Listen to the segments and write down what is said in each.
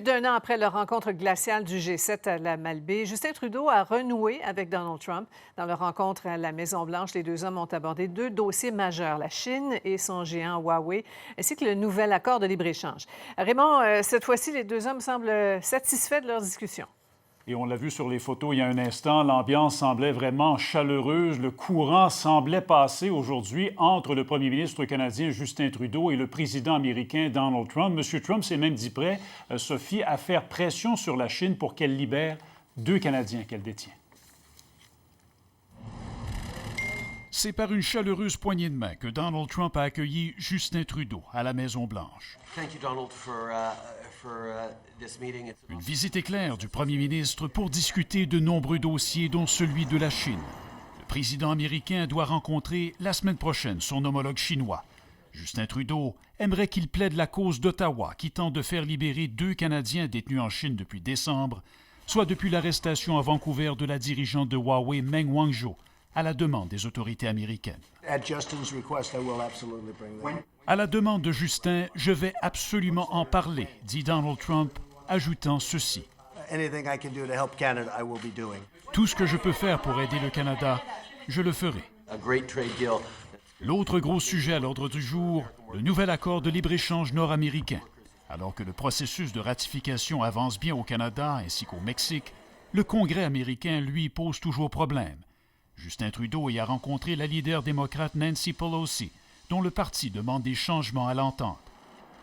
d'un an après leur rencontre glaciale du G7 à la Malbaie, Justin Trudeau a renoué avec Donald Trump. Dans leur rencontre à la Maison-Blanche, les deux hommes ont abordé deux dossiers majeurs, la Chine et son géant Huawei, ainsi que le nouvel accord de libre-échange. Raymond, cette fois-ci, les deux hommes semblent satisfaits de leur discussion. Et on l'a vu sur les photos il y a un instant, l'ambiance semblait vraiment chaleureuse. Le courant semblait passer aujourd'hui entre le premier ministre canadien Justin Trudeau et le président américain Donald Trump. M. Trump s'est même dit prêt, Sophie, à faire pression sur la Chine pour qu'elle libère deux Canadiens qu'elle détient. C'est par une chaleureuse poignée de main que Donald Trump a accueilli Justin Trudeau à la Maison-Blanche. Une visite éclair du premier ministre pour discuter de nombreux dossiers, dont celui de la Chine. Le président américain doit rencontrer la semaine prochaine son homologue chinois. Justin Trudeau aimerait qu'il plaide la cause d'Ottawa, qui tente de faire libérer deux Canadiens détenus en Chine depuis décembre, soit depuis l'arrestation à Vancouver de la dirigeante de Huawei, Meng Wanzhou, à la demande des autorités américaines. À la demande de Justin, je vais absolument en parler, dit Donald Trump, ajoutant ceci. Tout ce que je peux faire pour aider le Canada, je le ferai. L'autre gros sujet à l'ordre du jour, le nouvel accord de libre-échange nord-américain. Alors que le processus de ratification avance bien au Canada ainsi qu'au Mexique, le Congrès américain, lui, pose toujours problème. Justin Trudeau y a rencontré la leader démocrate Nancy Pelosi, dont le parti demande des changements à l'entente.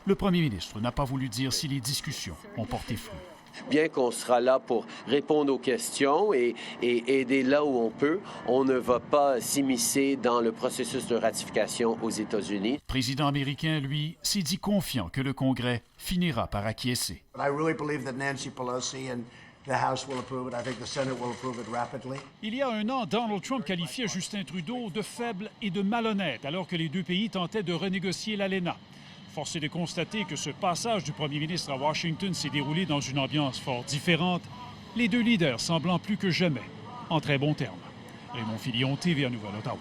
Le premier ministre n'a pas voulu dire si les discussions ont porté fruit. Bien qu'on sera là pour répondre aux questions et aider là où on peut, on ne va pas s'immiscer dans le processus de ratification aux États-Unis. Le président américain, lui, s'est dit confiant que le Congrès finira par acquiescer. Il y a un an, Donald Trump qualifiait Justin Trudeau de faible et de malhonnête, alors que les deux pays tentaient de renégocier l'ALENA. Force est de constater que ce passage du premier ministre à Washington s'est déroulé dans une ambiance fort différente, les deux leaders semblant plus que jamais en très bons termes. Raymond Filion, TVA Nouvelle, Ottawa.